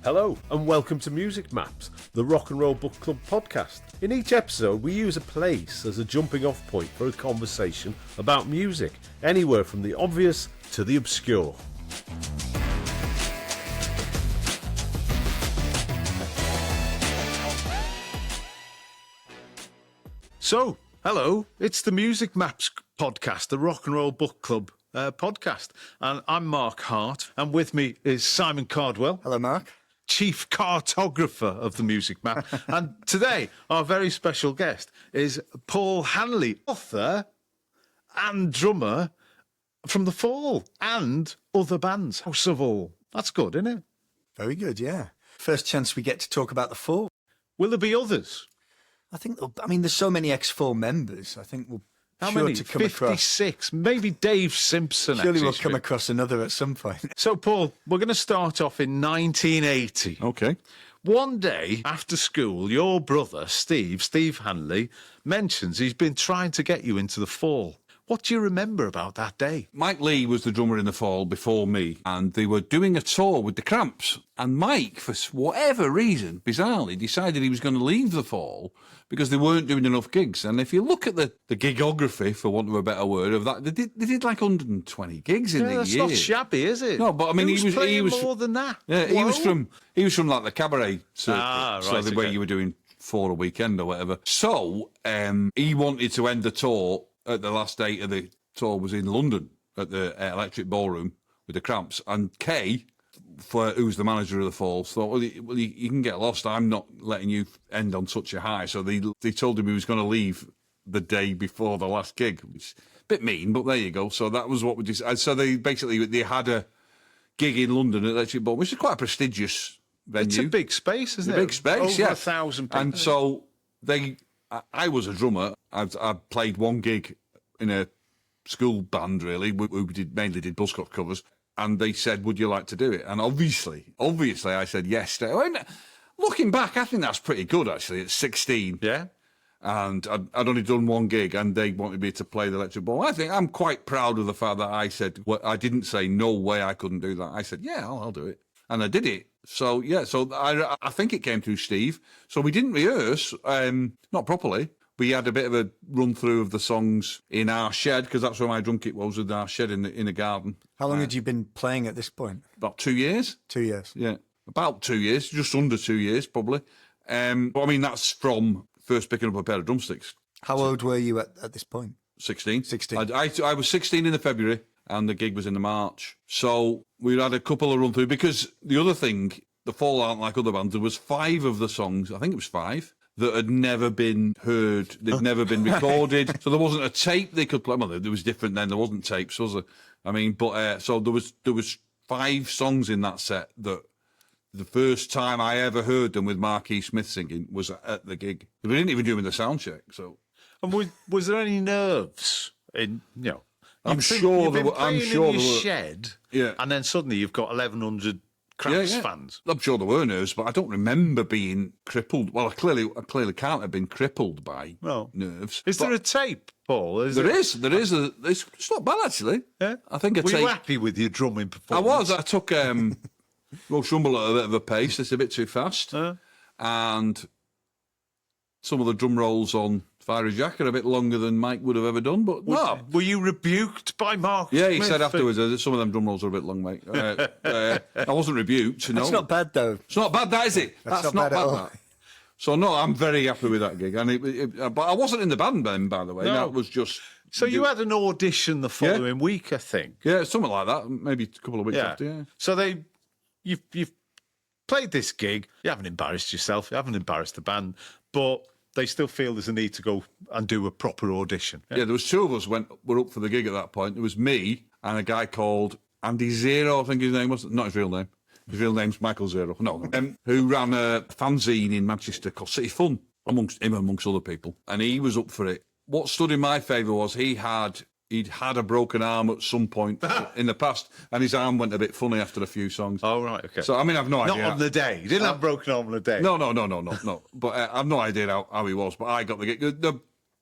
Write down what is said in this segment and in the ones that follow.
Hello and welcome to Music Maps, the Rock and Roll Book Club podcast. In each episode we use a place as a jumping off point for a conversation about music, anywhere from the obvious to the obscure. So, hello, it's the Music Maps podcast, the Rock and Roll Book Club podcast. And I'm Mark Hart, and with me is Simon Cardwell. Hello, Mark. Chief cartographer of the Music Map. And today, our very special guest is Paul Hanley, author and drummer from The Fall and other bands. House of All. That's good, isn't it? Very good, yeah. First chance we get to talk about The Fall. Will there be others? There's so many X4 members. I think we'll How sure many? to come 56. Maybe Dave Simpson. Surely we'll come across another at some point. So, Paul, we're going to start off in 1980. Okay. One day after school, your brother, Steve Hanley, mentions he's been trying to get you into The Fall. What do you remember about that day? Mike Lee was the drummer in The Fall before me, and they were doing a tour with the Cramps. And Mike, for whatever reason, bizarrely, decided he was going to leave The Fall because they weren't doing enough gigs. And if you look at the gigography, for want of a better word, of that, they did like 120 gigs in the year. That's not shabby, is it? No, but I mean, he was more than that. Yeah, Whoa. he was from like the cabaret circuit, right, where you were doing 4 a weekend or whatever. So he wanted to end the tour. At the last date of the tour was in London at the Electric Ballroom with the Cramps. And Kay, who's the manager of The Fall, thought, well, you can get lost. I'm not letting you end on such a high. So they told him he was going to leave the day before the last gig, which is a bit mean, but there you go. So that was what we decided. So they had a gig in London at Electric Ballroom, which is quite a prestigious venue. It's a big space, isn't it? A big space, Over yeah. 1,000 people. And so I was a drummer. I played one gig in a school band, really. We mainly did Buzzcocks covers. And they said, would you like to do it? And obviously, I said yes. Looking back, I think that's pretty good, actually. It's 16. Yeah. And I'd only done one gig, and they wanted me to play the Electric Ball. I think I'm quite proud of the fact that I said, I didn't say no way I couldn't do that. I said, yeah, I'll do it. And I did it. So, yeah, I think it came through Steve. So we didn't rehearse, not properly. We had a bit of a run-through of the songs in our shed, because that's where my drum kit was, in our shed in the garden. How long had you been playing at this point? About 2 years. 2 years. Yeah, about 2 years, just under 2 years, probably. But I mean, that's from first picking up a pair of drumsticks. How old were you at this point? 16. 16. I was 16 in the February, and the gig was in the March. So we had a couple of run-through, because the other thing, The Fall aren't like other bands. There was 5 of the songs, I think it was 5, that had never been heard. They'd never been recorded. So there wasn't a tape they could play. Well, there was different then. There wasn't tapes, was there? I mean, but so there was 5 songs in that set that the first time I ever heard them with Brix Smith singing was at the gig. We didn't even do them in the sound check. So, And was there any nerves in, I'm sure there were. I'm sure in there your were. shed, Yeah. and then suddenly you've got 1,100 Cramps fans. I'm sure there were nerves, but I don't remember being crippled. Well, I clearly can't have been crippled by nerves. Is there a tape, Paul? There is. It's not bad, actually. Yeah? I think Were you happy with your drumming performance? I took Roll Shumble at a bit of a pace. It's a bit too fast. And some of the drum rolls on Fiery Jack are a bit longer than Mike would have ever done, but no. Were you rebuked by Marc? Yeah, he Smith? said afterwards, some of them drum rolls are a bit long, mate. I wasn't rebuked, no. That's not bad, though. It's not bad, that, is it? That's not bad, that. So, no, I'm very happy with that gig. But I wasn't in the band then, by the way. No. That was just... So you had an audition the following week, I think. Yeah, something like that. Maybe a couple of weeks after, yeah. So you've played this gig. You haven't embarrassed yourself. You haven't embarrassed the band. But they still feel there's a need to go and do a proper audition. Yeah, there was 2 of us were up for the gig at that point. There was me and a guy called Andy Zero, I think his name was. Not his real name. His real name's Michael Zero. No, who ran a fanzine in Manchester called City Fun, amongst other people. And he was up for it. What stood in my favour was he'd had a broken arm at some point in the past, and his arm went a bit funny after a few songs. Oh, right, okay. So, I mean, I've no idea. Not on the day. You didn't have broken arm on the day. No. But I've no idea how he was, but I got the gig.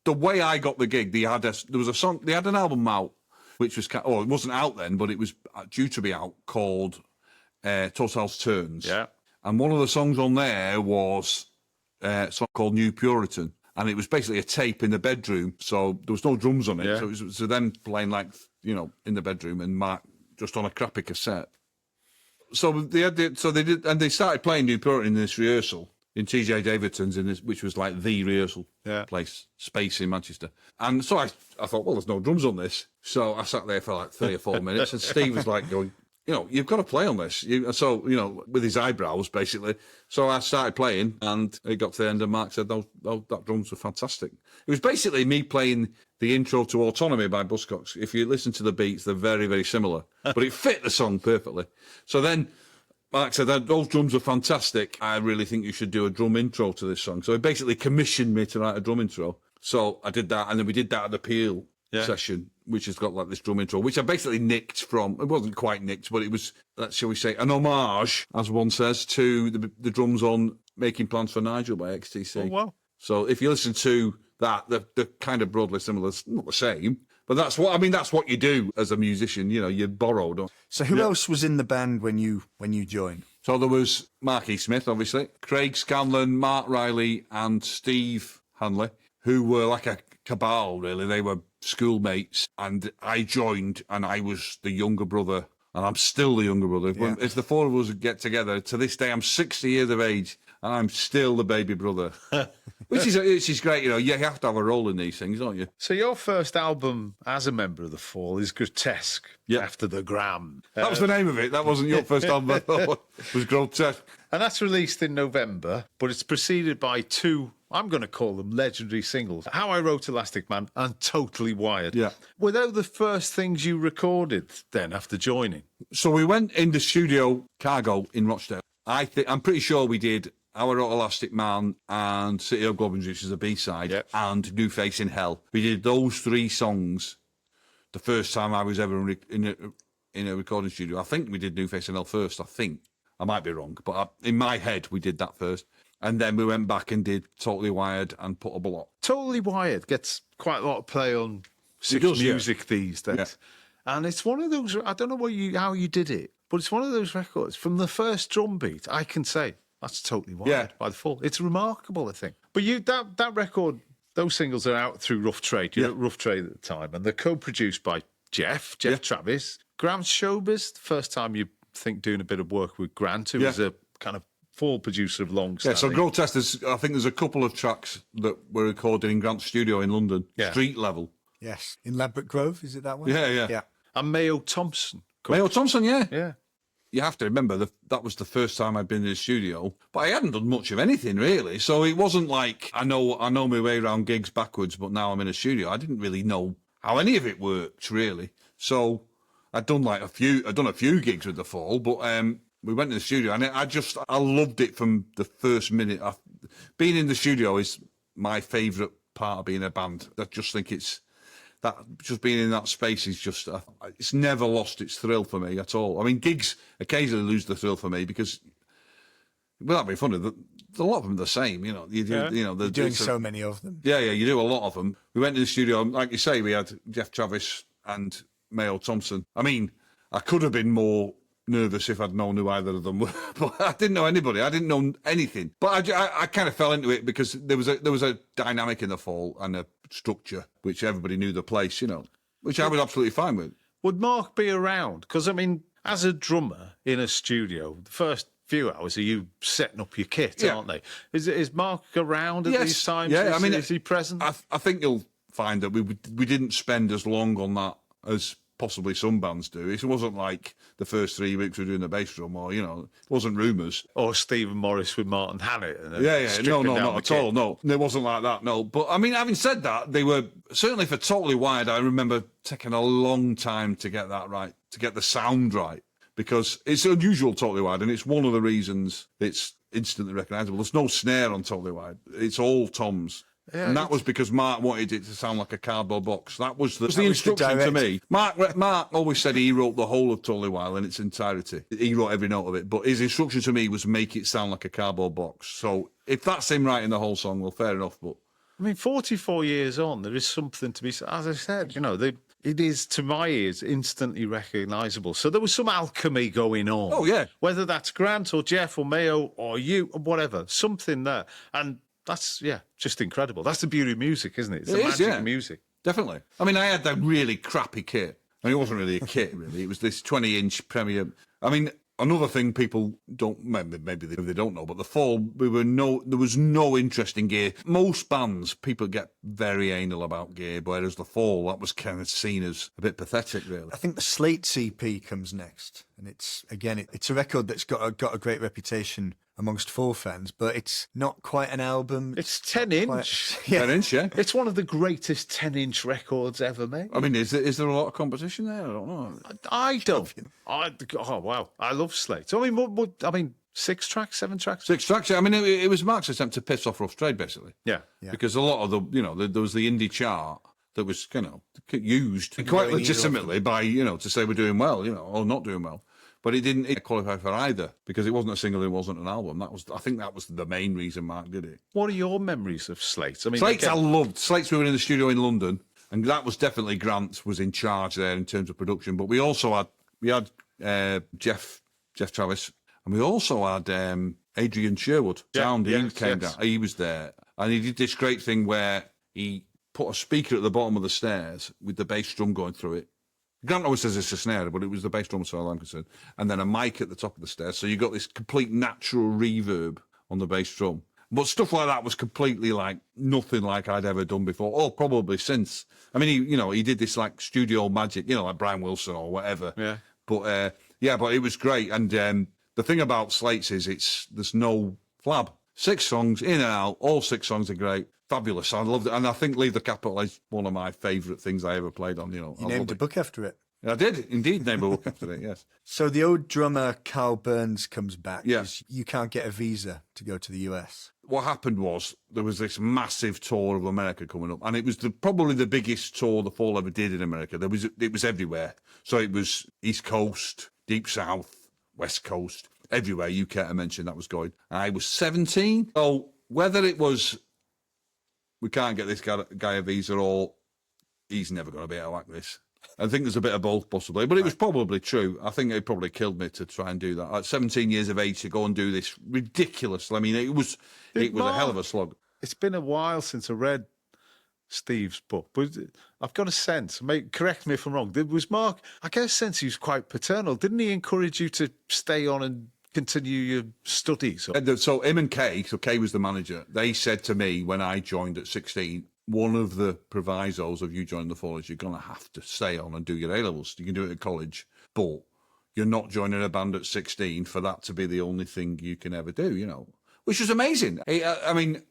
The way I got the gig, they had an album out, which was, it wasn't out then, but it was due to be out, called Total's Turns. Yeah. And one of the songs on there was a song called New Puritan. And it was basically a tape in the bedroom. So there was no drums on it. Yeah. So it was them playing like, in the bedroom and Mark just on a crappy cassette. So they started playing New Puritan in this rehearsal in TJ Davidson's, which was like the rehearsal place, space in Manchester. And so I thought, well, there's no drums on this. So I sat there for like 3 or 4 minutes and Steve was like going, you've got to play on this. With his eyebrows, basically. So I started playing and it got to the end and Mark said, that drums were fantastic. It was basically me playing the intro to Autonomy by Buzzcocks. If you listen to the beats, they're very, very similar. But it fit the song perfectly. So then Mark said, those drums are fantastic. I really think you should do a drum intro to this song. So he basically commissioned me to write a drum intro. So I did that, and then we did that at the Peel session, which has got like this drum intro, which I basically nicked from. It wasn't quite nicked, but it was, shall we say, an homage, as one says, to the drums on Making Plans for Nigel by XTC. Oh, wow. So if you listen to that, they're kind of broadly similar. It's not the same, but that's what you do as a musician. You borrow. Don't. So who else was in the band when you joined? So there was Marc Smith, obviously, Craig Scanlon, Marc Riley, and Steve Hanley, who were like a cabal, really. They were schoolmates, and I joined, and I was the younger brother, and I'm still the younger brother. Yeah. If the four of us get together, to this day, I'm 60 years of age, and I'm still the baby brother, which is great. You have to have a role in these things, don't you? So your first album as a member of The Fall is Grotesque, after the Gram. That was the name of it. That wasn't your first album. I thought. It was Grotesque. And that's released in November, but it's preceded by 2, I'm going to call them legendary singles, How I Wrote Elastic Man and Totally Wired. Yeah. Were those the first things you recorded then after joining? So we went in the studio Cargo in Rochdale. I'm pretty sure we did How I Wrote Elastic Man and City of Globins, which is a B-side, and New Face in Hell. We did those 3 songs the first time I was ever in a recording studio. I think we did New Face in Hell first, I think. I might be wrong, but in my head, we did that first. And then we went back and did Totally Wired and Put a Block. Totally Wired gets quite a lot of play on Six Music these days. Yeah. And it's one of those, I don't know how you did it, but it's one of those records. From the first drum beat, I can say, that's Totally Wired by The Fall. It's remarkable, I think. But that record, those singles are out through Rough Trade. You know, Rough Trade at the time. And they're co-produced by Jeff Travis. Grant Showbiz, the first time you think doing a bit of work with Grant, who was a kind of Fall producer of long standing. Yeah, so Grotesque, I think there's a couple of tracks that were recorded in Grant's studio in London, street level. Yes, in Ladbroke Grove, is it that one? Yeah. And Mayo Thompson. Mayo Thompson, Yeah. You have to remember that was the first time I'd been in the studio, but I hadn't done much of anything really. So it wasn't like I know my way around gigs backwards, but now I'm in a studio. I didn't really know how any of it worked really. So I'd done a few gigs with The Fall, but we went in the studio and I loved it from the first minute. Being in the studio is my favourite part of being a band. I just think just being in that space is just, it's never lost its thrill for me at all. I mean, gigs occasionally lose the thrill for me because, without being funny, a lot of them are the same, You're doing so many of them. Yeah, you do a lot of them. We went to the studio, like you say, we had Jeff Travis and Mayo Thompson. I mean, I could have been more nervous if I'd known who either of them were, but I didn't know anybody. I didn't know anything. But I kind of fell into it because there was a dynamic in The Fall and a structure which everybody knew the place, which I was absolutely fine with. Would Mark be around? Because, I mean, as a drummer in a studio, the first few hours are you setting up your kit, aren't they? Is Mark around at these times? Yeah, is he present? I think you'll find that we didn't spend as long on that as possibly some bands do. It wasn't like the first 3 weeks we were doing the bass drum, or it wasn't Rumours or Stephen Morris with Martin Hannett. No, not at all. No, it wasn't like that. No, but I mean, having said that, they were certainly for Totally Wired. I remember taking a long time to get that right, to get the sound right, because it's unusual Totally Wired, and it's one of the reasons it's instantly recognisable. There's no snare on Totally Wired. It's all toms. Yeah, and that was because Mark wanted it to sound like a cardboard box. That was the instruction to me. Mark always said he wrote the whole of Totally Wild in its entirety. He wrote every note of it. But his instruction to me was make it sound like a cardboard box. So if that's him writing the whole song, well, fair enough. But I mean, 44 years on, there is something to be said. As I said, it is, to my ears, instantly recognisable. So there was some alchemy going on. Oh, yeah. Whether that's Grant or Jeff or Mayo or you or whatever, something there. And that's, just incredible. That's the beauty of music, isn't it? It's the magic of music. Definitely. I mean, I had that really crappy kit. I mean, it wasn't really a kit, really. It was this 20-inch Premier. I mean, another thing people don't, maybe they don't know, but the Fall, there was no interest in gear. Most bands, people get very anal about gear, whereas the Fall, that was kind of seen as a bit pathetic, really. I think the Slates EP comes next, and it's a record that's got a great reputation amongst Fall fans, but it's not quite an album. It's 10-inch. 10-inch, yeah. It's one of the greatest 10-inch records ever made. I mean, is there a lot of competition there? I don't know. I don't. Oh, wow. I love Slate. I mean, 6 tracks, 7 tracks? 6 tracks. I mean, it was Mark's attempt to piss off Rough Trade, basically. Yeah. Because a lot of there was the indie chart that was, used quite legitimately by, to say we're doing well, or not doing well. But it didn't qualify for either because it wasn't a single, it wasn't an album. I think that was the main reason Mark did it. What are your memories of Slates? I mean, Slates, I loved. Slates, we were in the studio in London, and that was definitely Grant was in charge there in terms of production. But we also had Jeff Travis, and we also had Adrian Sherwood. Sound, he came down. He was there, and he did this great thing where he put a speaker at the bottom of the stairs with the bass drum going through it. Grant always says it's a snare, but it was the bass drum as far as I'm concerned. And then a mic at the top of the stairs. So you got this complete natural reverb on the bass drum. But stuff like that was completely like nothing like I'd ever done before, or probably since. I mean, he did this like studio magic, like Brian Wilson or whatever. Yeah. But but it was great. And the thing about Slates is there's no flab. 6 songs, in and out, all 6 songs are great. Fabulous. I loved it. And I think Leave the Capital is one of my favourite things I ever played on, You named a book after it. I did indeed name a book after it, yes. So the old drummer Karl Burns comes back. Yeah. You can't get a visa to go to the US. What happened was there was this massive tour of America coming up, and it was probably the biggest tour the Fall ever did in America. It was everywhere. So it was East Coast, Deep South, West Coast, everywhere you care to mention that was going. I was 17. So whether it was we can't get this guy a visa or he's never going to be able to act this. I think there's a bit of both possibly, but it was probably true. I think it probably killed me to try and do that. At 17 years of age to go and do this ridiculous. I mean, it was a hell of a slog. It's been a while since I read Steve's book, but I've got a sense, correct me if I'm wrong, was Mark, I get a sense he was quite paternal. Didn't he encourage you to stay on and continue your studies? So him and Kay, so Kay was the manager, they said to me when I joined at 16, one of the provisos of you joining the Fall is you're going to have to stay on and do your A-levels. You can do it at college, but you're not joining a band at 16 for that to be the only thing you can ever do, which was amazing. I mean,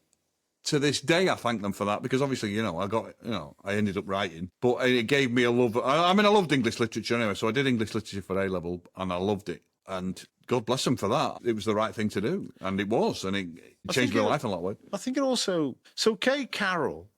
to this day, I thank them for that because obviously, I ended up writing, but it gave me a love. I loved English literature anyway, so I did English literature for A-level and I loved it. And God bless them for that. It was the right thing to do. And it was. And it changed my life in a lot of ways. I think it also... So Kay Carroll,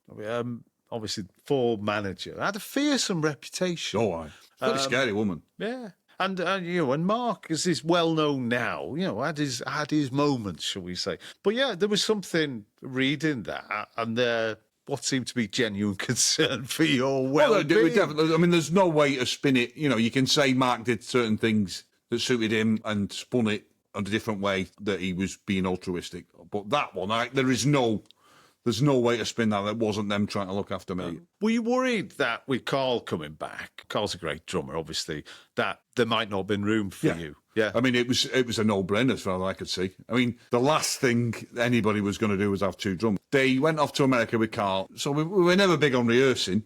obviously Fall manager, had a fearsome reputation. Oh, aye. Pretty scary woman. Yeah. And Mark is well known now, had his moments, shall we say. But yeah, there was something reading that and what seemed to be genuine concern for your well-being. Definitely. I mean, there's no way to spin it. You can say Mark did certain things that suited him and spun it in a different way that he was being altruistic. But that one, there's no way to spin that wasn't them trying to look after me. Were you worried that with Karl coming back, Karl's a great drummer, obviously, that there might not have been room for you? Yeah. I mean, it was a no-brainer as far as I could see. I mean, the last thing anybody was going to do was have 2 drummers. They went off to America with Karl, so we were never big on rehearsing.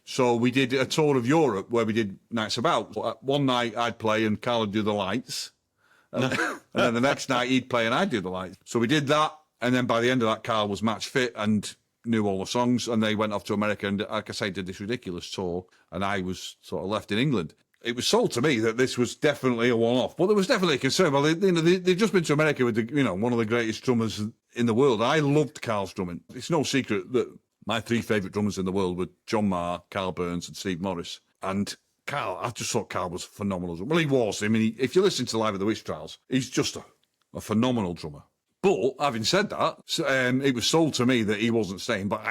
So we did a tour of Europe where we did nights about. One night I'd play and Karl would do the lights. And then the next night he'd play and I'd do the lights. So we did that. And then by the end of that, Karl was match fit and knew all the songs. And they went off to America and, like I say, did this ridiculous tour. And I was sort of left in England. It was sold to me that this was definitely a one-off. But there was definitely a concern. Well, they'd just been to America with, one of the greatest drummers in the world. I loved Karl's drumming. It's no secret that my 3 favourite drummers in the world were John Marr, Karl Burns and Steve Morris. And Karl, I just thought Karl was phenomenal. Well, he was. I mean, if you listen to Live at the Witch Trials, he's just a phenomenal drummer. But having said that, it was sold to me that he wasn't staying. But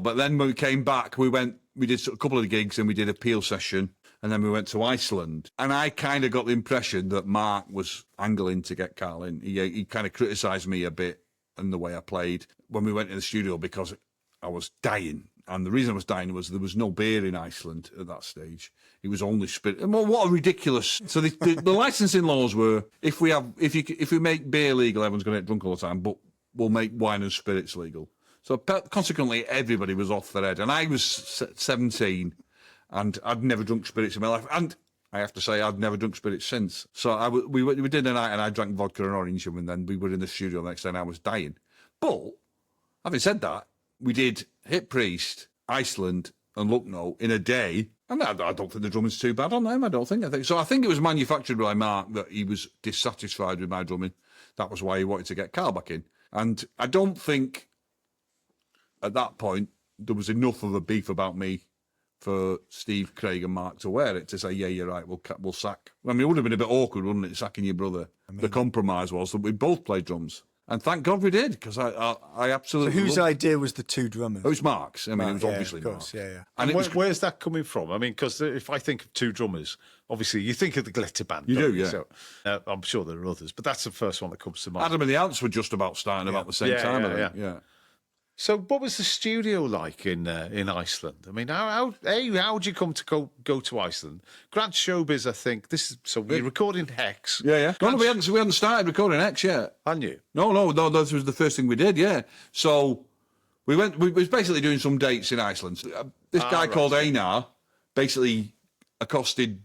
but then when we came back, we went we did a couple of gigs and we did a Peel session, and then we went to Iceland. And I kind of got the impression that Marc was angling to get Karl in. He kind of criticised me a bit and the way I played when we went in the studio because I was dying. And the reason I was dying was there was no beer in Iceland at that stage. It was only spirit. And what a ridiculous. So the licensing laws were if we make beer legal, everyone's going to get drunk all the time, but we'll make wine and spirits legal. So consequently, everybody was off their head. And I was 17 and I'd never drunk spirits in my life. And I have to say, I'd never drunk spirits since. So we did a night and I drank vodka and orange, and then we were in the studio the next day and I was dying. But having said that, we did Hit Priest, Iceland, and Lucknow in a day. And I don't think the drumming's too bad on them. I think so. I think it was manufactured by Marc that he was dissatisfied with my drumming. That was why he wanted to get Karl back in. And I don't think at that point there was enough of a beef about me for Steve, Craig, and Marc to wear it to say, yeah, you're right, we'll sack. I mean, it would have been a bit awkward, wouldn't it, sacking your brother? The compromise was that we both played drums. And thank God we did, because I absolutely. So whose idea was the two drummers? It was Marc's. I mean, it was obviously Marc's. Marc. And where's that coming from? I mean, because if I think of two drummers, obviously you think of the Glitter Band. You do, yeah. So, I'm sure there are others, but that's the first one that comes to mind. Adam and the Ants were just about starting about the same time, I think. Yeah. So, what was the studio like in Iceland? I mean, how did you come to go to Iceland? Grant Showbiz, I think. We're recording Hex. Yeah. No, we hadn't started recording Hex yet. Hadn't you? No. This was the first thing we did. Yeah. So we was basically doing some dates in Iceland. This guy called Einar basically accosted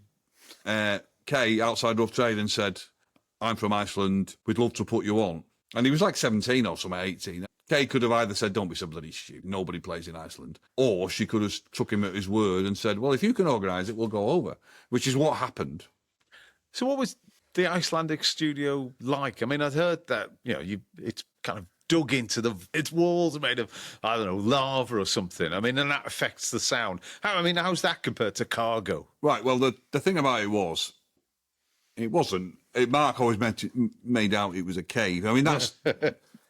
Kay outside Rough Trade and said, "I'm from Iceland. We'd love to put you on." And he was like 17 or something, 18. Kay could have either said, "Don't be so bloody stupid, nobody plays in Iceland," or she could have took him at his word and said, "Well, if you can organise it, we'll go over," which is what happened. So what was the Icelandic studio like? I mean, I'd heard that, it's kind of dug into its walls are made of, I don't know, lava or something. I mean, and that affects the sound. How's that compared to Cargo? Right, well, the thing about it wasn't. Marc always made out it was a cave. I mean,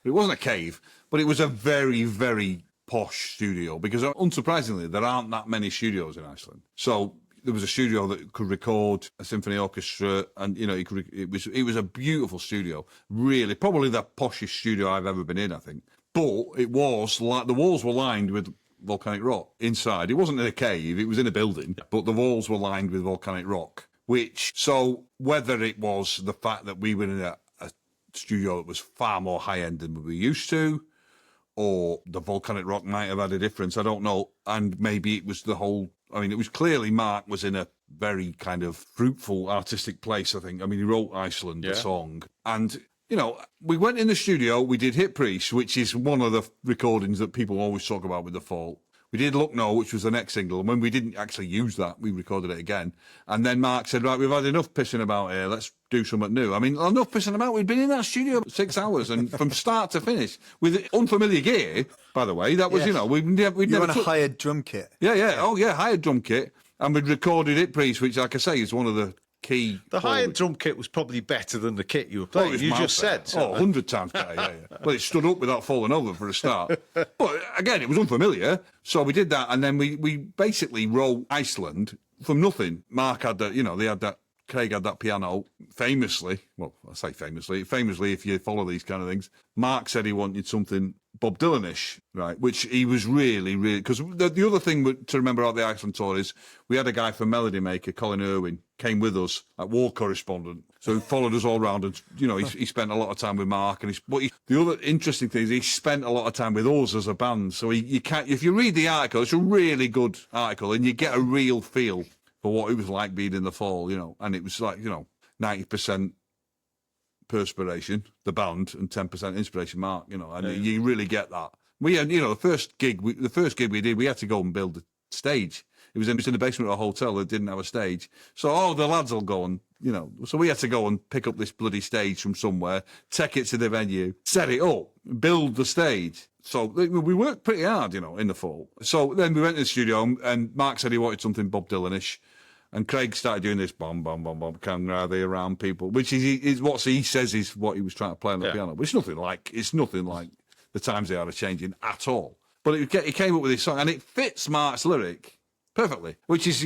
it wasn't a cave, but it was a very, very posh studio because, unsurprisingly, there aren't that many studios in Iceland. So there was a studio that could record a symphony orchestra, and it was a beautiful studio. Really, probably the poshest studio I've ever been in, I think. But it was like the walls were lined with volcanic rock inside. It wasn't in a cave; it was in a building, but the walls were lined with volcanic rock. So whether it was the fact that we were in a studio that was far more high-end than we were used to, or the volcanic rock might have had a difference, I don't know. And maybe it was it was clearly Marc was in a very kind of fruitful artistic place, I think. I mean, he wrote Iceland, the song. And, we went in the studio, we did Hit Priest, which is one of the recordings that people always talk about with The Fall. We did Lucknow, which was the next single, and when we didn't actually use that, we recorded it again. And then Marc said, right, we've had enough pissing about here, let's do something new. I mean, enough pissing about, we'd been in that studio 6 hours, and from start to finish, with unfamiliar gear, by the way, that was, we'd never... on a hired drum kit. Yeah, hired drum kit, and we'd recorded Hit Priest, which, like I say, is one of the key... The hired drum kit was probably better than the kit you were playing. You just said. 100 times better, yeah. Well, it stood up without falling over for a start. But again, it was unfamiliar. So we did that, and then we basically wrote Iceland from nothing. Marc had that, Craig had that piano famously. Well, I say famously if you follow these kind of things. Marc said he wanted something Bob Dylan-ish, right? Which he was really, really... Because the other thing to remember about the Iceland tour is we had a guy from Melody Maker, Colin Irwin, came with us, like war correspondent. So he followed us all around and, he spent a lot of time with Marc. And the other interesting thing is he spent a lot of time with us as a band. So you can't... If you read the article, it's a really good article and you get a real feel for what it was like being in The Fall, And it was like, 90% perspiration, the band, and 10% inspiration, Marc, and you really get that. We had, the first gig we did, we had to go and build a stage. It was in the basement of a hotel that didn't have a stage. So, the lads will go and, so we had to go and pick up this bloody stage from somewhere, take it to the venue, set it up, build the stage. So we worked pretty hard, in The Fall. So then we went to the studio and Marc said he wanted something Bob Dylan-ish. And Craig started doing this bum, bum, bum, bum, can rather around people, which is what he says is what he was trying to play on the piano. But it's nothing like the times they are changing at all. But he came up with this song, and it fits Marc's lyric perfectly. Which is,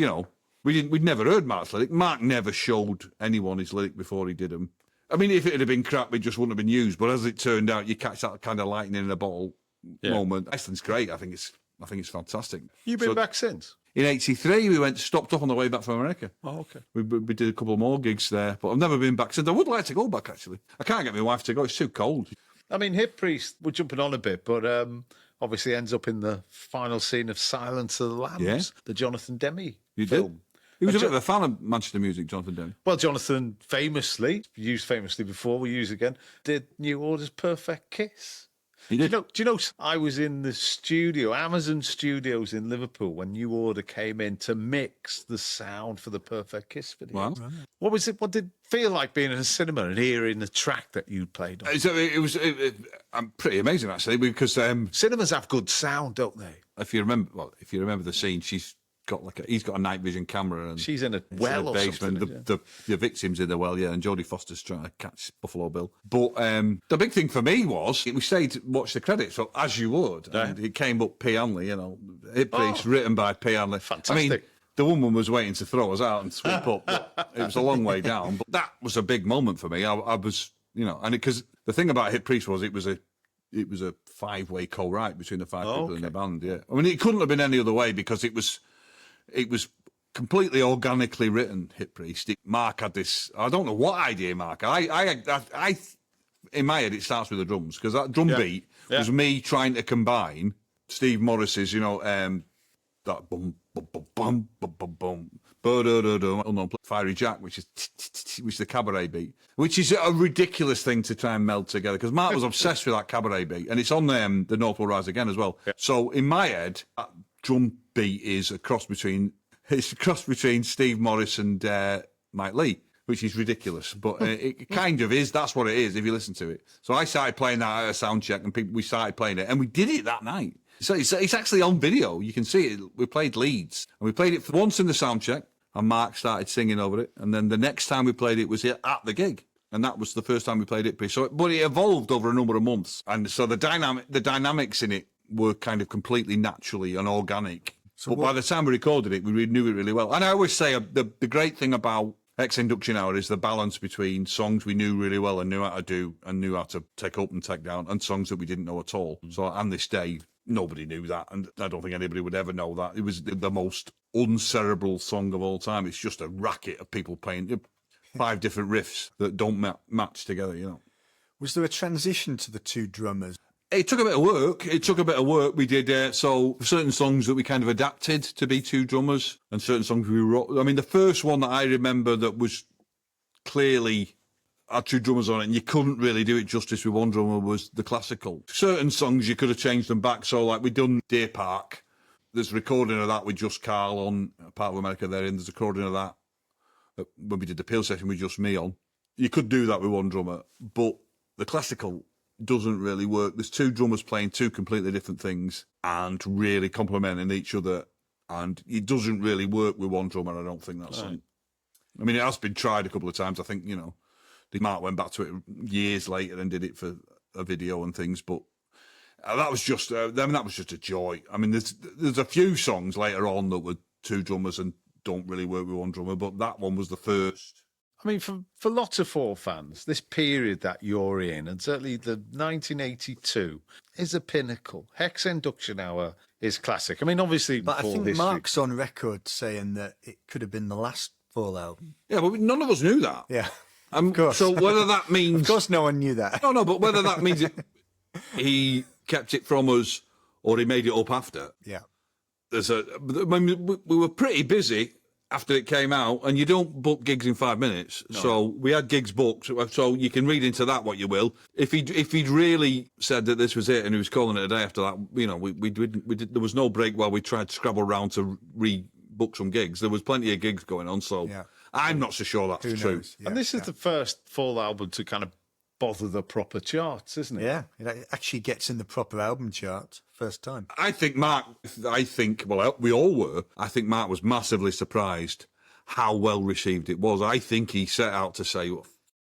we'd never heard Marc's lyric. Marc never showed anyone his lyric before he did them. I mean, if it had been crap, it just wouldn't have been used. But as it turned out, you catch that kind of lightning in a bottle moment. Iceland's great. I think it's fantastic. You've been back since? In '83, we stopped off on the way back from America. Oh, okay. We did a couple more gigs there, but I've never been back since. I would like to go back, actually. I can't get my wife to go. It's too cold. I mean, Hip Priest, we're jumping on a bit, but obviously ends up in the final scene of Silence of the Lambs, the Jonathan Demme film. He was a bit of a fan of Manchester music, Jonathan Demme. Well, Jonathan used famously before, we use again, did New Order's Perfect Kiss. He did. Do you know, I was in the studio, Amazon Studios in Liverpool, when New Order came in to mix the sound for the Perfect Kiss video. Wow. Right. What was it? What did it feel like being in a cinema and hearing the track that you played on? So it was pretty amazing, actually, because cinemas have good sound, don't they? If you remember the scene, he's got a night vision camera, and she's in a well or basement. Something, the victim's in the well, and Jodie Foster's trying to catch Buffalo Bill. But the big thing for me was we stayed to watch the credits, so as you would, and it came up P. Hanley, Hip Priest, written by P. Hanley. Fantastic. I mean, the woman was waiting to throw us out and sweep up. But it was a long way down, but that was a big moment for me. I was, and because the thing about Hip Priest was it was a 5-way co-write between the five people in the band. Yeah, I mean, it couldn't have been any other way because it was completely organically written, Hip Priest. Marc had this, I don't know what idea Marc had. I in my head, it starts with the drums, because that drum beat was me trying to combine Steve Morris's, that bum, bum, bum, bum, bum, bum, bum, unknown Fiery Jack, which is the cabaret beat, which is a ridiculous thing to try and meld together, because Marc was obsessed with that cabaret beat, and it's on the North Will Rise Again as well. Yeah. So in my head, that drum beat is a cross between Steve Morris and Mike Lee, which is ridiculous, but it kind of is. That's what it is if you listen to it. So I started playing that at a sound check, and we started playing it, and we did it that night. So it's actually on video. You can see it. We played leads, and we played it once in the sound check, and Marc started singing over it, and then the next time we played it was at the gig. And that was the first time we played it. So, but it evolved over a number of months, and so the dynamics in it were kind of completely naturally and organic. But by the time we recorded it, we knew it really well. And I always say the great thing about Hex Enduction Hour is the balance between songs we knew really well and knew how to do and knew how to take up and take down, and songs that we didn't know at all. So on this day, nobody knew that, and I don't think anybody would ever know that. It was the most uncerebral song of all time. It's just a racket of people playing 5 different riffs that don't match together, Was there a transition to the two drummers? It took a bit of work. We did so certain songs that we kind of adapted to be 2 drummers, and certain songs we wrote. I mean, the first one that I remember that was clearly had 2 drummers on it, and you couldn't really do it justice with 1 drummer, was the classical. Certain songs you could have changed them back. So like we done Deer Park. There's a recording of that with just Karl on Part of America there, and there's a recording of that when we did the Peel session with just me on. You could do that with 1 drummer, but the classical doesn't really work. There's 2 drummers playing 2 completely different things and really complementing each other, and it doesn't really work with 1 drummer. I don't think that's right. I mean, it has been tried a couple of times. I think Marc went back to it years later and did it for a video and things, but that was just that was just a joy. I mean, there's a few songs later on that were 2 drummers and don't really work with 1 drummer, but that one was the first. I mean, for lots of Fall fans, this period that you're in, and certainly the 1982, is a pinnacle. Hex Enduction Hour is classic. I mean, obviously, but I think history. Marc's on record saying that it could have been the last Fall album. Yeah, but none of us knew that. Yeah, of course. So whether that means... Of course no one knew that. No, but whether that means he kept it from us or he made it up after. Yeah. We were pretty busy after it came out, and you don't book gigs in 5 minutes. No. So we had gigs booked, so you can read into that what you will. If he'd really said that this was it and he was calling it a day after that, we did, there was no break while we tried to scrabble around to rebook some gigs. There was plenty of gigs going on, so I'm not so sure that's true. Yeah, and this is the first Fall album to kind of bother the proper charts, isn't it? Yeah, it actually gets in the proper album chart first time. I think we all were. I think Marc was massively surprised how well received it was. I think he set out to say, well,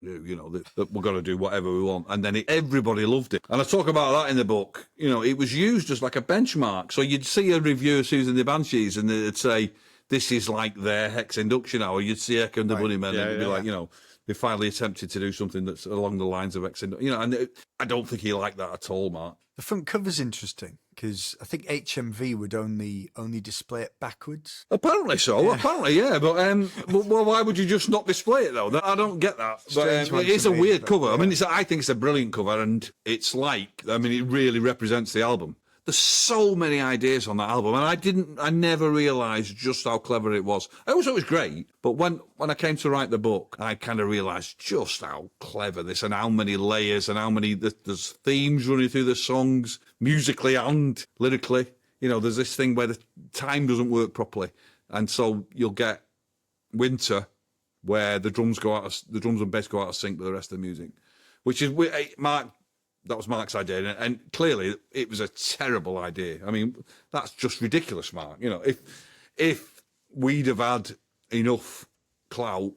do, that we're going to do whatever we want. And then everybody loved it. And I talk about that in the book. It was used as like a benchmark. So you'd see a review of Susan the Banshees and they'd say, this is like their Hex Enduction Hour. You'd see Echo and the Bunnymen and it'd be like, they finally attempted to do something that's along the lines of Hex Enduction. And I don't think he liked that at all, Mark. The front cover's interesting because I think HMV would only display it backwards. Apparently so. Yeah. Apparently, yeah. But well, why would you just not display it though? I don't get that. But it is a weird cover. Yeah. I mean, I think it's a brilliant cover, and it's it really represents the album. There's so many ideas on that album, and I never realised just how clever it was. I always thought it was great, but when I came to write the book, I kind of realised just how clever this, and how many layers, and how many, there's themes running through the songs, musically and lyrically. There's this thing where the time doesn't work properly, and so you'll get Winter, where the drums and bass go out of sync with the rest of the music, which is Mark. That was Mark's idea, and clearly it was a terrible idea. I mean, that's just ridiculous, Mark. If we'd have had enough clout,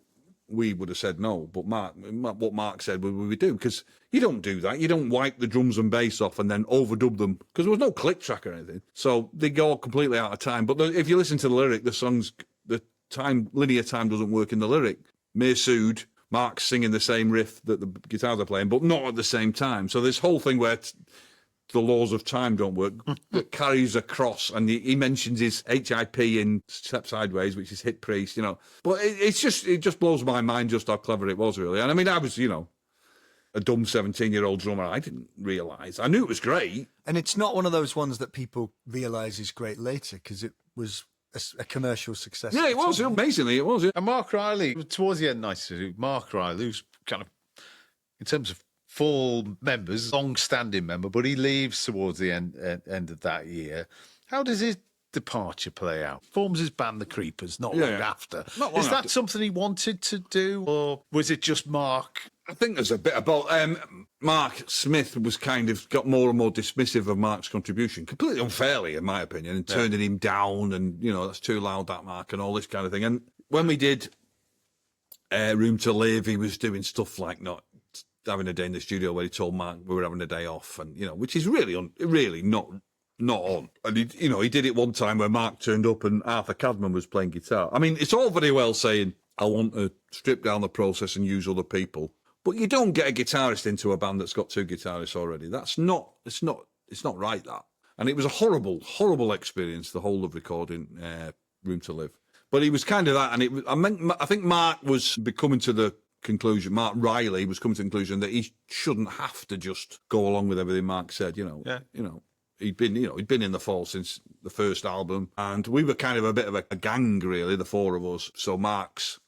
we would have said no. But what Mark said, we would do, because you don't do that. You don't wipe the drums and bass off and then overdub them, because there was no click track or anything. So they go completely out of time. But if you listen to the lyric, the songs, linear time doesn't work in the lyric. Masood, Mark's singing the same riff that the guitars are playing, but not at the same time. So this whole thing where the laws of time don't work, that carries across, and he mentions his HIP in Step Sideways, which is Hit Priest, But it just blows my mind just how clever it was, really. And I mean, I was, a dumb 17-year-old drummer. I didn't realise. I knew it was great. And it's not one of those ones that people realise is great later, because it was a commercial success. Yeah, it was. Amazingly, it was. Yeah. And Marc Riley, towards the end, Marc Riley, who's kind of, in terms of full members, long-standing member, but he leaves towards the end of that year. How does his departure play out? Forms his band, The Creepers, not long after. Is that something he wanted to do, or was it just Mark? I think there's a bit about Mark Smith was kind of got more and more dismissive of Mark's contribution, completely unfairly, in my opinion, and turning him down, and that's too loud, that Mark, and all this kind of thing. And when we did Room to Live, he was doing stuff like not having a day in the studio where he told Mark we were having a day off, and which is really not on. And he did it one time where Mark turned up and Arthur Cadman was playing guitar. I mean, it's all very well saying I want to strip down the process and use other people. But you don't get a guitarist into a band that's got two guitarists already. It's not right, that. And it was a horrible, horrible experience, the whole of recording Room to Live. But he was kind of that, and I think Mark was coming to the conclusion, Marc Riley was coming to the conclusion that he shouldn't have to just go along with everything Mark said, He'd been in the Fall since the first album, and we were kind of a bit of a gang, really, the four of us. So Mark's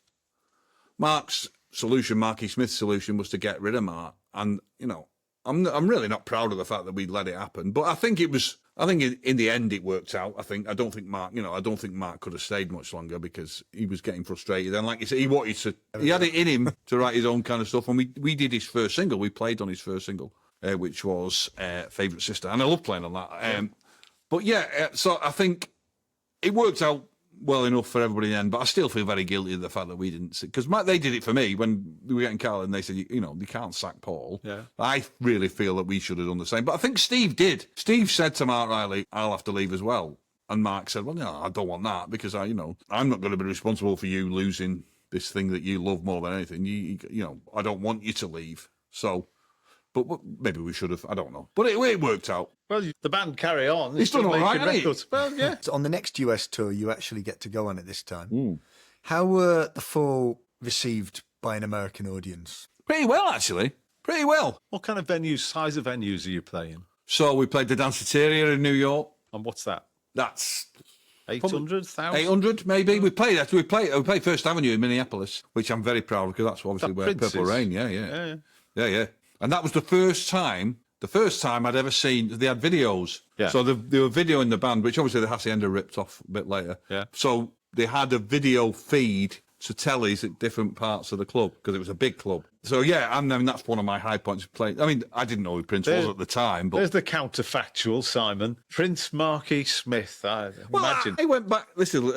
solution, Marky Smith's solution, was to get rid of Mark. And I'm really not proud of the fact that we let it happen, but I think in the end it worked out. I don't think Mark could have stayed much longer, because he was getting frustrated. And like you said, he had it in him to write his own kind of stuff. And we did his first single. We played on his first single, which was Favourite Sister, and I love playing on that. But yeah, so I think it worked out well enough for everybody in the end, but I still feel very guilty of the fact that we didn't, because they did it for me when we were getting Karl, and they said, you can't sack Paul. Yeah. I really feel that we should have done the same, but I think Steve did. Steve said to Marc Riley, I'll have to leave as well. And Mark said, well, no, I don't want that, because I'm not going to be responsible for you losing this thing that you love more than anything. I don't want you to leave. So, but maybe we should have, I don't know. But it worked out. Well, the band carry on. It's done all right, hasn't it? Well, yeah. So on the next US tour, you actually get to go on it this time. Mm. How were the Fall received by an American audience? Pretty well, actually. Pretty well. What kind of size of venues are you playing? So we played the Danceteria in New York. And what's that? That's 800,000? 800, maybe. We played First Avenue in Minneapolis, which I'm very proud of, because that's obviously where Purple Rain, yeah. And that was the first time I'd ever seen. They had videos. Yeah. So they were videoing the band, which obviously the Hacienda ripped off a bit later. Yeah. So they had a video feed to tellies at different parts of the club, because it was a big club. So yeah, that's one of my high points of playing. I mean, I didn't know who Prince was at the time, but there's the counterfactual, Simon. Prince Marky Smith. Imagine. I went back. Listen,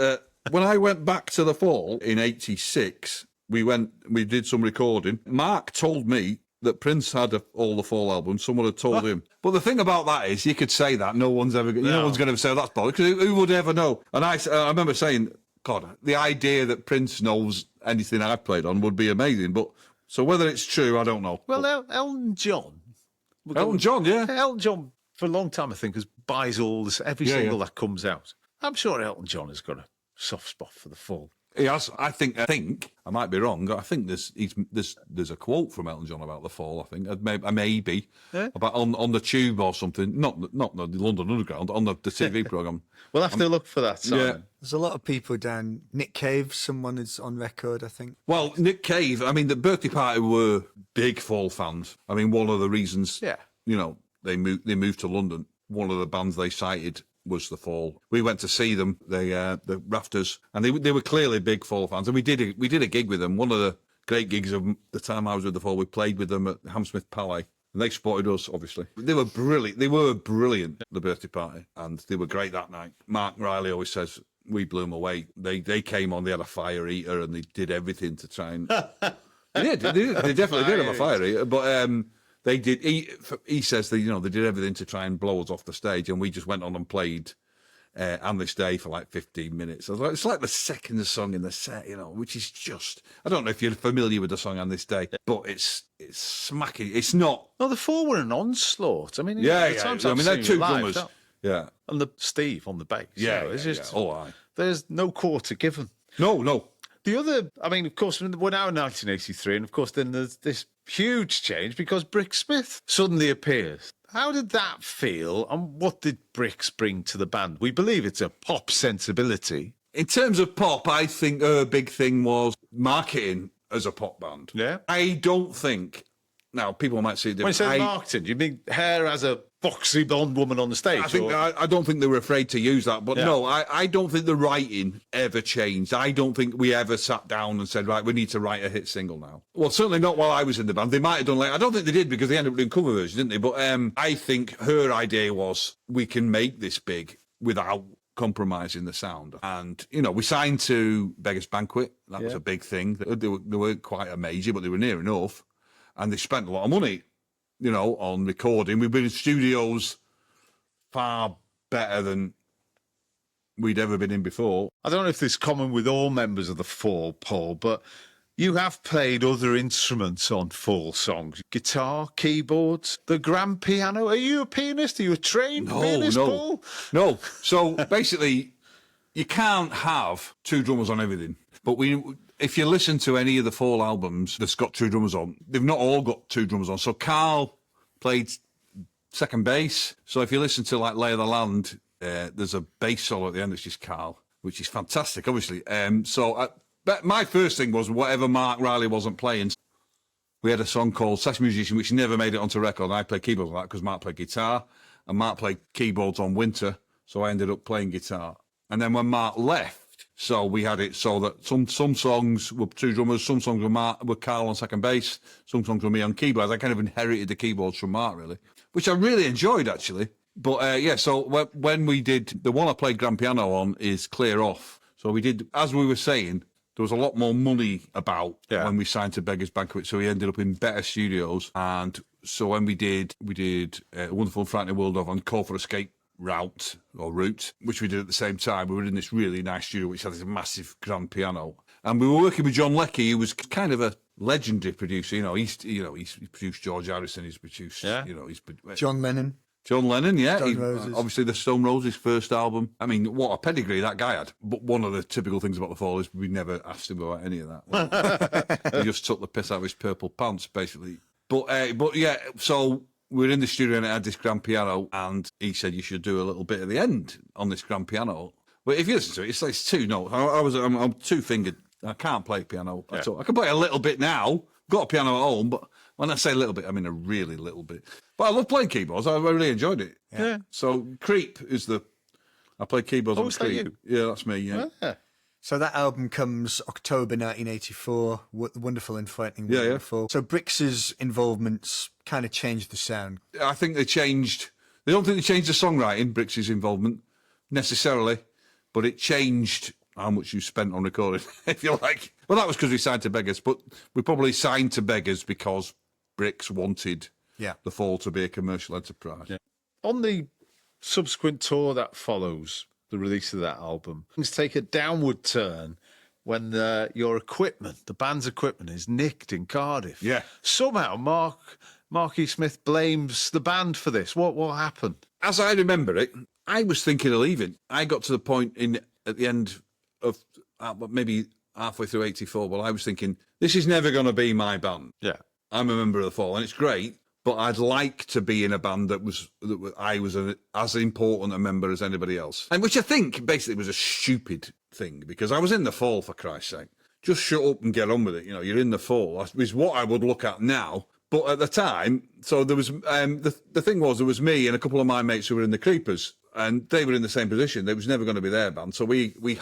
when I went back to the Fall in '86, we did some recording. Mark told me that Prince had all the Fall albums. Someone had told him. But the thing about that is, you could say that. No one's ever, no one's going to say that's bollocks, because who would ever know? And I remember saying, God, the idea that Prince knows anything I've played on would be amazing. But so whether it's true, I don't know. Well, Elton John. Elton John, yeah. Elton John, for a long time, I think, buys all this, every single that comes out. I'm sure Elton John has got a soft spot for the Fall. He has. I think I might be wrong. I think there's a quote from Elton John about the Fall. I think maybe about on the Tube or something. Not the London Underground, on the TV program. We'll have to look for that. Simon. Yeah. There's a lot of people down. Nick Cave, someone is on record, I think. Well, Nick Cave. I mean, the birthday party were big Fall fans. I mean, one of the reasons, they moved to London. One of the bands they cited was the Fall. We went to see them, the Rafters, and they were clearly big Fall fans. And we did a gig with them. One of the great gigs of the time I was with the Fall. We played with them at Hammersmith Palais, and they supported us. Obviously, they were brilliant. They were brilliant. The birthday party, and they were great that night. Marc Riley always says we blew them away. They came on. They had a fire eater, and they did everything to try and. They definitely did have a fire eater, but. They did. He says that they did everything to try and blow us off the stage, and we just went on and played "And This Day" for like 15 minutes. I was like, it's like the second song in the set, which is just. I don't know if you're familiar with the song "And This Day," but it's smacking. It's not. No, the Fall were an onslaught. I mean, I mean, they're two drummers. Yeah, and the Steve on the bass. It's just. All right. There's no quarter given. No. The other, I mean, of course, we're now in 1983, and of course, then there's this huge change because Brix Smith suddenly appears. How did that feel, and what did Brix bring to the band? We believe it's a pop sensibility. In terms of pop, I think her big thing was marketing as a pop band. Yeah. I don't think. Now, people might see it different. When you say marketing, do you mean her as a foxy blonde woman on the stage? I don't think they were afraid to use that. But no, I don't think the writing ever changed. I don't think we ever sat down and said, right, we need to write a hit single now. Well, certainly not while I was in the band. They might have done I don't think they did because they ended up doing cover versions, didn't they? But I think her idea was we can make this big without compromising the sound. And, we signed to Beggars Banquet. That was a big thing. They weren't quite a major, but they were near enough. And they spent a lot of money, on recording. We've been in studios far better than we'd ever been in before. I don't know if this is common with all members of the Fall, Paul, but you have played other instruments on Fall songs. Guitar, keyboards, the grand piano. Are you a pianist? Are you a trained pianist, Paul? No. So basically, you can't have two drummers on everything. But if you listen to any of the Fall albums that's got two drummers on, they've not all got two drummers on. So Karl played second bass. So if you listen to Lay of the Land, there's a bass solo at the end, which is Karl, which is fantastic, obviously. But my first thing was whatever Marc Riley wasn't playing. We had a song called Session Musician, which never made it onto record. And I played keyboards on that because Marc played guitar, and Marc played keyboards on Winter. So I ended up playing guitar. And then when Marc left, so we had it so that some songs were two drummers, some songs were Karl on second bass, some songs were me on keyboards. I kind of inherited the keyboards from Marc, really, which I really enjoyed, actually. But, so when we did, the one I played grand piano on is Clear Off. So we did, as we were saying, there was a lot more money about when we signed to Beggars Banquet, so we ended up in better studios. And so when we did Wonderful and Frightening World of and Call for Escape route, which we did at the same time. We were in this really nice studio which had this massive grand piano, and we were working with John Leckie, who was kind of a legendary producer. He's produced George Harrison. He's produced John Lennon, obviously the Stone Roses' first album. I mean, what a pedigree that guy had. But one of the typical things about the Fall is we never asked him about any of that. He just took the piss out of his purple pants, basically. But yeah, so we were in the studio and it had this grand piano, and he said you should do a little bit at the end on this grand piano. But if you listen to it, it's two notes. I'm two-fingered. I can't play piano at all. I can play a little bit now. Got a piano at home, but when I say a little bit, I mean a really little bit. But I love playing keyboards. I really enjoyed it. Yeah. So Creep is I play keyboards on Creep. You? Yeah, that's me. Yeah. So that album comes October 1984, Wonderful and Frightening Wonderful. So Brix's involvements kind of changed the sound. I think they don't think they changed the songwriting, Brix's involvement, necessarily, but it changed how much you spent on recording, if you like. Well, that was because we signed to Beggars, but we probably signed to Beggars because Brix wanted the Fall to be a commercial enterprise. Yeah. On the subsequent tour that follows the release of that album, things take a downward turn when your equipment, the band's equipment, is nicked in Cardiff. Yeah. Somehow Marky Smith blames the band for this. What happened? As I remember it, I was thinking of leaving. I got to the point at the end of maybe halfway through 84, well, I was thinking, this is never going to be my band. Yeah. I'm a member of the Fall, and it's great, but I'd like to be in a band that I was as important a member as anybody else. And which I think basically was a stupid thing, because I was in the Fall, for Christ's sake. Just shut up and get on with it. You're in the Fall. That is what I would look at now. But at the time, so there was the thing was, there was me and a couple of my mates who were in the Creepers, and they were in the same position. It was never going to be their band. So we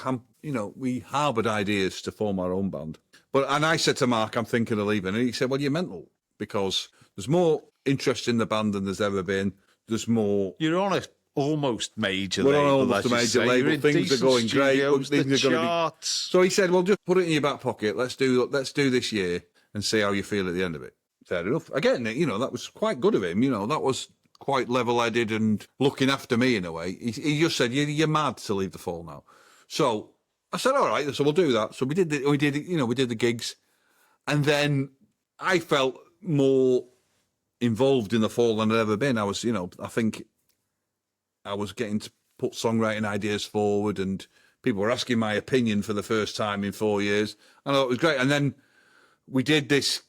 harboured ideas to form our own band. And I said to Mark, I'm thinking of leaving. And he said, well, you're mental, because there's more interest in the band than there's ever been. There's more. You're on a almost major We're label. on almost a major label. Things are going great. Things are going to be. So he said, well, just put it in your back pocket. Let's do this year and see how you feel at the end of it. Fair enough. Again, that was quite good of him. That was quite level-headed and looking after me in a way. He just said, you're mad to leave the Fall now. So I said, all right, so we'll do that. So we did the gigs, and then I felt more involved in the Fall than I'd ever been. I was, I think I was getting to put songwriting ideas forward, and people were asking my opinion for the first time in 4 years. I thought it was great. And then we did this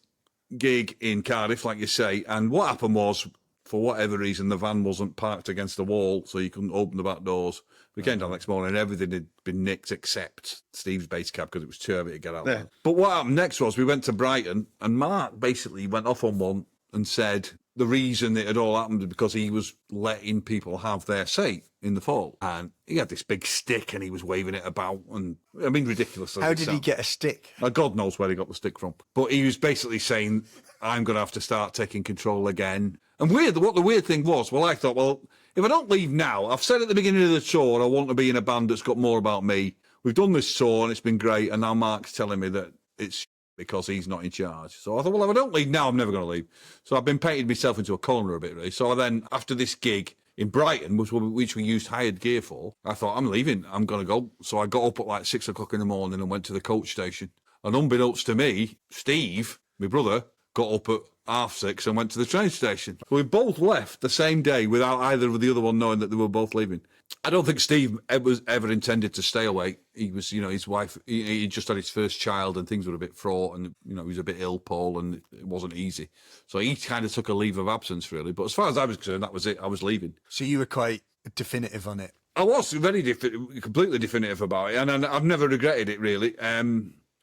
gig in Cardiff, like you say, and what happened was, for whatever reason, the van wasn't parked against the wall, so you couldn't open the back doors. We came down the next morning and everything had been nicked except Steve's bass cab, because it was too heavy to get out. Yeah. But what happened next was we went to Brighton, and Mark basically went off on one and said the reason it had all happened was because he was letting people have their say in the Fall. And he had this big stick and he was waving it about, and I mean, ridiculous. How did he get a stick? God knows where he got the stick from. But he was basically saying, I'm going to have to start taking control again. And what the weird thing was, well, I thought, well, if I don't leave now, I've said at the beginning of the tour, I want to be in a band that's got more about me. We've done this tour and it's been great. And now Mark's telling me that it's because he's not in charge. So I thought, well, if I don't leave now, I'm never going to leave. So I've been painting myself into a corner a bit, really. So then, after this gig in Brighton, which we used hired gear for, I thought, I'm leaving. I'm going to go. So I got up at like 6 o'clock in the morning and went to the coach station. And unbeknownst to me, Steve, my brother, got up at 6:30 and went to the train station. So we both left the same day without either of the other one knowing that they were both leaving. I don't think Steve ever intended to stay away. He was, his wife, he just had his first child and things were a bit fraught, and, he was a bit ill, Paul, and it wasn't easy. So he kind of took a leave of absence, really. But as far as I was concerned, that was it. I was leaving. So you were quite definitive on it? I was completely definitive about it, and I've never regretted it, really.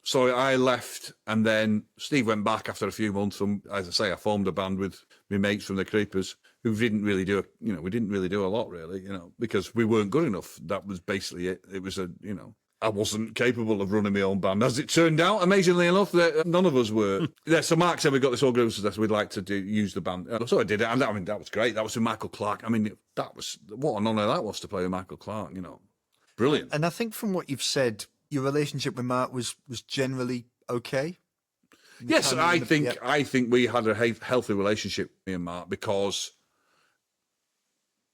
So I left, and then Steve went back after a few months. And as I say, I formed a band with my mates from the Creepers, who didn't really do we didn't really do a lot, really, because we weren't good enough. That was basically it. It was I wasn't capable of running my own band. As it turned out, amazingly enough, none of us were. Yeah, so Mark said, we've got this all group success, we'd like to use the band. So I did it, and I mean, that was great. That was with Michael Clark. I mean, that was, what an honour that was to play with Michael Clark, Brilliant. And I think from what you've said, your relationship with Mark was generally okay? Yes, I think we had a healthy relationship, me and Mark, because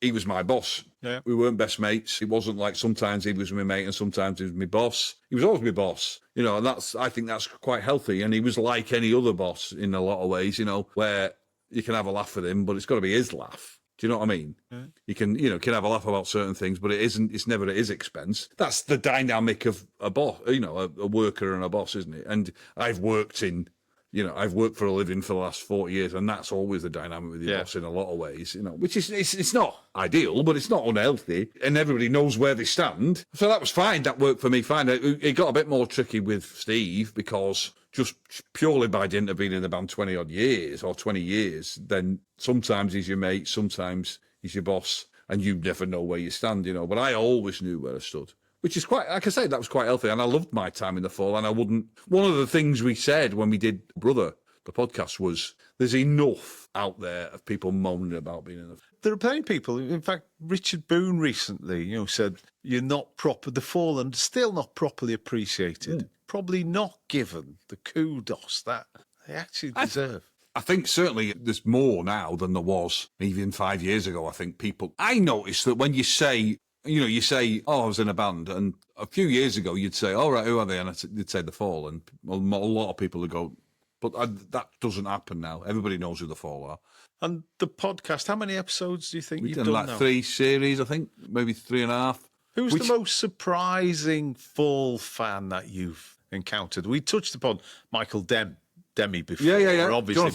he was my boss. Yeah. We weren't best mates. It wasn't like sometimes he was my mate and sometimes he was my boss. He was always my boss, and I think that's quite healthy. And he was like any other boss in a lot of ways, where you can have a laugh with him, but it's got to be his laugh. Do you know what I mean? Yeah. You can have a laugh about certain things, but it's never at his expense. That's the dynamic of a boss, a worker and a boss, isn't it? And I've worked for a living for the last 40 years, and that's always the dynamic with your boss in a lot of ways, which is, it's not ideal, but it's not unhealthy, and everybody knows where they stand. So that was fine. That worked for me fine. It got a bit more tricky with Steve, because just purely by dint of being in the band 20 odd years or 20 years, then sometimes he's your mate, sometimes he's your boss, and you never know where you stand, But I always knew where I stood, which is quite, like I say, that was quite healthy. And I loved my time in the Fall. And one of the things we said when we did Brother the podcast was there's enough out there of people moaning about being in the. There are plenty of people. In fact, Richard Boone recently, said you're not proper. The Fallen still not properly appreciated. Probably not given the kudos that they actually deserve. I think certainly there's more now than there was even 5 years ago. I think I noticed that when you say, oh, I was in a band, and a few years ago you'd say, all right, who are they? And you'd say The Fall, and a lot of people would go, but that doesn't happen now. Everybody knows who The Fall are. And the podcast, how many episodes do you think We've you've done done like now? 3 series, I think, maybe 3.5. Who's the most surprising Fall fan that you've encountered? We touched upon Michael Demme before. Yeah. Obviously,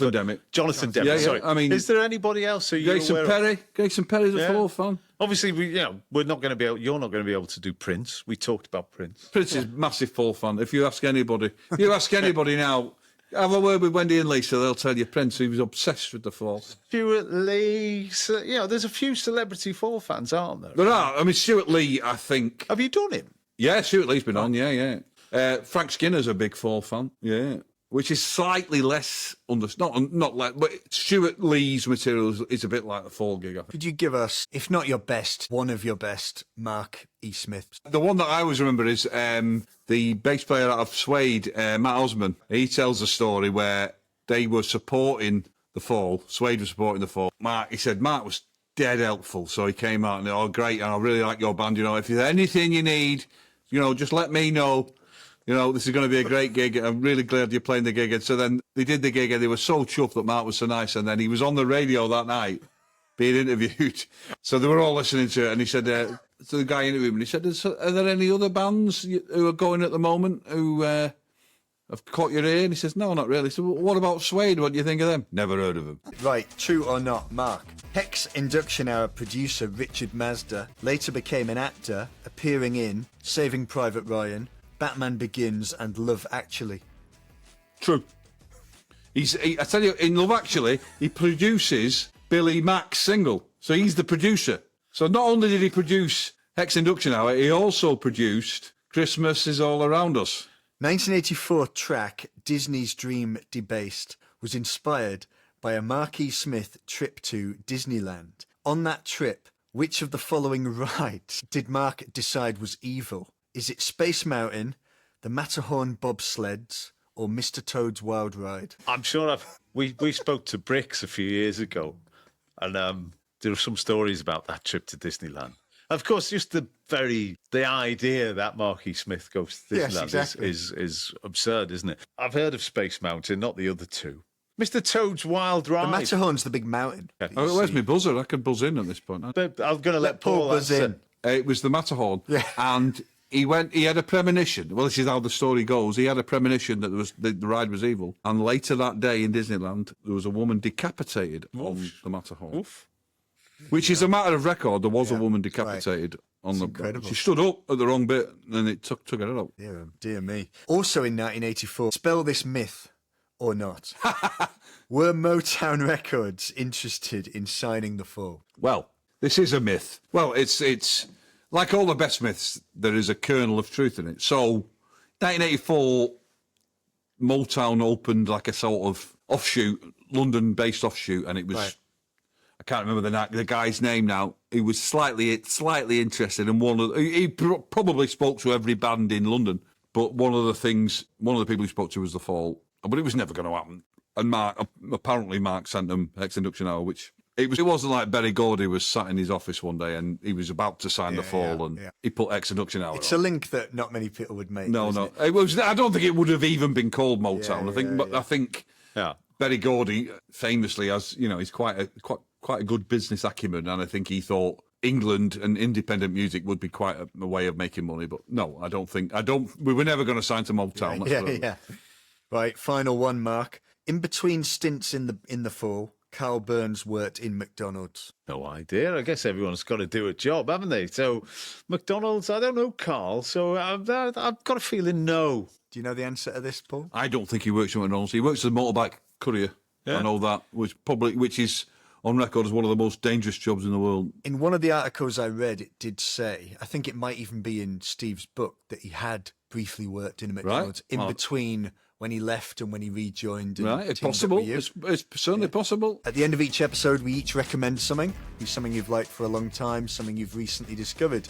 Jonathan Demme. Yeah, Yeah. sorry. I mean, is there anybody else who you're aware of? Jason Perry's a Fall fan. Obviously, we're not going to be able. You're not going to be able to do Prince. We talked about Prince. Prince is a massive Fall fan. If you ask anybody now, have a word with Wendy and Lisa, they'll tell you Prince, he was obsessed with The Fall. Stuart Lee. There's a few celebrity Fall fans, aren't there? There are. I mean, Stuart Lee, I think. Have you done him? Yeah, Stuart Lee's been on, yeah. Frank Skinner's a big Fall fan, yeah. Which is slightly less not like, but Stuart Lee's material is a bit like the Fall gig, I think. Could you give us, if not your best, one of your best, Marc E. Smith? The one that I always remember is the bass player out of Suede, Matt Osman. He tells a story where they were supporting the Fall. Suede was supporting the Fall. He said Mark was dead helpful, so he came out and, oh, great, and I really like your band. If there's anything you need, just let me know. This is going to be a great gig. I'm really glad you're playing the gig. And so then they did the gig and they were so chuffed that Mark was so nice. And then he was on the radio that night being interviewed. So they were all listening to it. And he said, to the guy interviewing him, he said, are there any other bands who are going at the moment who have caught your ear? And he says, no, not really. So what about Suede? What do you think of them? Never heard of them. Right, true or not, Mark? Hex Enduction Hour producer Richard Mazda later became an actor, appearing in Saving Private Ryan, Batman Begins and Love Actually. True. I tell you, in Love Actually, he produces Billy Mack's single. So he's the producer. So not only did he produce Hex Enduction Hour, he also produced Christmas Is All Around Us. 1984 track Disney's Dream Debased was inspired by a Marc E. Smith trip to Disneyland. On that trip, which of the following rides did Mark decide was evil? Is it Space Mountain, the Matterhorn bobsleds, or Mr. Toad's Wild Ride? I'm sure we spoke to Brix a few years ago, and there were some stories about that trip to Disneyland. Of course, just the idea that Marc E. Smith goes to Disneyland Yes, exactly. is absurd, isn't it? I've heard of Space Mountain, not the other two. Mr. Toad's Wild Ride. The Matterhorn's the big mountain. Oh, where's my buzzer? I could buzz in at this point. But I'm going to let Paul buzz answer. in. It was the Matterhorn. Yeah. And he had a premonition. Well, this is how the story goes. He had a premonition that the ride was evil. And later that day in Disneyland, there was a woman decapitated on the Matterhorn. Oof. Which is a matter of record. There was a woman decapitated on the. incredible. She stood up at the wrong bit, and it took her out. Dear me. Also in 1984, spell this myth or not. Were Motown Records interested in signing the Fall? Well, this is a myth. Well, it's like all the best myths. There is a kernel of truth in it. So, 1984, Motown opened like a sort of offshoot, London-based offshoot, and it was. Right. I can't remember the guy's name now. He was slightly interested in he probably spoke to every band in London, but one of the people he spoke to was The Fall. But it was never going to happen. And Mark sent them Hex Enduction Hour, which it wasn't like Berry Gordy was sat in his office one day and he was about to sign The Fall and he put Hex Enduction Hour It's on. a link that not many people would make. No. It? I don't think it would have even been called Motown. Yeah, I think Berry Gordy famously has, he's quite a good business acumen, and I think he thought England and independent music would be quite a way of making money. But no, I don't. We were never going to sign to Motown. Yeah. Right, final one, Mark. In between stints in the Fall, Karl Burns worked in McDonald's. No idea. I guess everyone's got to do a job, haven't they? So McDonald's, I don't know Carl, so I've got a feeling no. Do you know the answer to this, Paul? I don't think he works at McDonald's. He works as a motorbike courier. Yeah. I know that, which is on record as one of the most dangerous jobs in the world. In one of the articles I read, it did say, I think it might even be in Steve's book, that he had briefly worked in a McDonald's in between when he left and when he rejoined. And Right, it's teamed up possible. with you. It's certainly possible. At the end of each episode, we each recommend something. It's something you've liked for a long time, something you've recently discovered.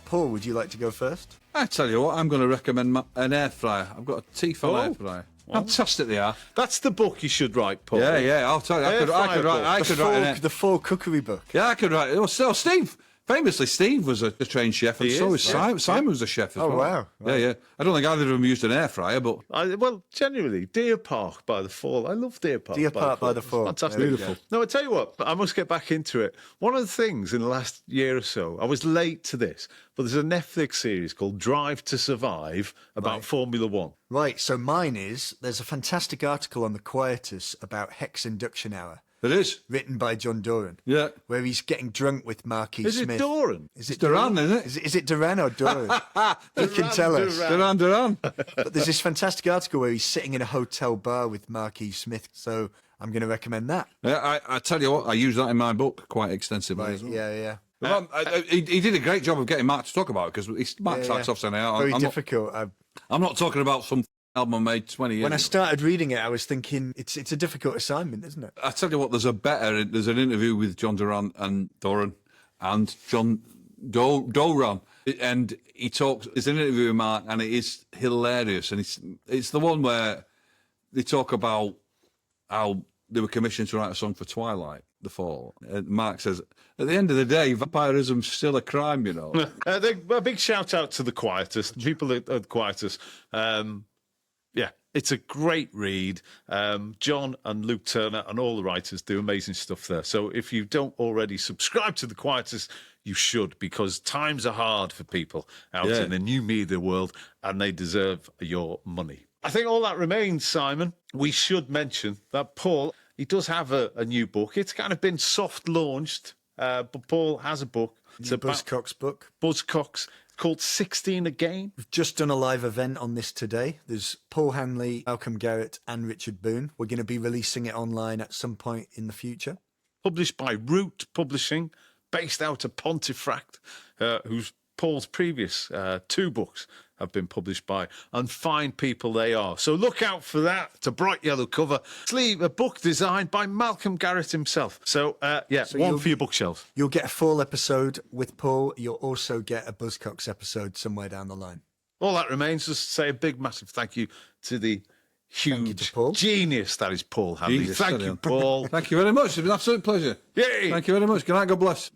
Paul, would you like to go first? I tell you what, I'm going to recommend an air fryer. I've got a Tefal air fryer. Fantastic they are. That's the book you should write, Paul. Yeah. I'll tell you, I could write The full cookery book. Yeah, I could write. Oh, so Steve. Famously, Steve was a trained chef, and so is Simon. Simon was a chef as well. Wow. Yeah. I don't think either of them used an air fryer, but Well, generally, Deer Park by the Fall. I love Deer Park. Deer Park by the Fall. Fantastic. Beautiful. No, I tell you what, I must get back into it. One of the things in the last year or so, I was late to this, but there's a Netflix series called Drive to Survive about Formula One. Right, so mine is, there's a fantastic article on the Quietus about Hex Enduction Hour, it is. written by John Doran. Yeah. Where he's getting drunk with Marquis Is Smith. it Doran? Is it Duran, isn't it? Is it Duran or Doran? You can tell us. Duran. But there's this fantastic article where he's sitting in a hotel bar with Marquis Smith, so I'm going to recommend that. Yeah, I tell you what, I use that in my book quite extensively as well. Yeah. He did a great job of getting Mark to talk about it, because Mark starts off saying, Very difficult. I'm not talking about some album I made 20 years When I ago. started reading it, I was thinking it's a difficult assignment, isn't it? I tell you what, there's an interview with John Doran and John Doran, and he talks. There's an interview with Mark, and it is hilarious, and it's the one where they talk about how they were commissioned to write a song for Twilight, The Fall. And Mark says, at the end of the day, vampirism's still a crime, you know. A big shout out to the Quietus, the people at the Quietus. Yeah, it's a great read. John and Luke Turner and all the writers do amazing stuff there. So if you don't already subscribe to the Quietus, you should, because times are hard for people out in the new media world, and they deserve your money. I think all that remains, Simon. We should mention that Paul, he does have a new book. It's kind of been soft launched, but Paul has a book. It's a Buzzcocks book. Buzzcocks, called 16 Again. We've just done a live event on this today. There's Paul Hanley, Malcolm Garrett and Richard Boone. We're going to be releasing it online at some point in the future. Published by Root Publishing, based out of Pontefract, whose Paul's previous two books have been published by, and fine people they are. So look out for that. It's a bright yellow cover. Sleeve, a book designed by Malcolm Garrett himself. So, one for your bookshelf. You'll get a full episode with Paul. You'll also get a Buzzcocks episode somewhere down the line. All that remains is to say a big, massive thank you to the huge genius that is Paul Hanley. Thank you, Paul. Thank you very much. It's been an absolute pleasure. Yay! Thank you very much. Good night. God bless.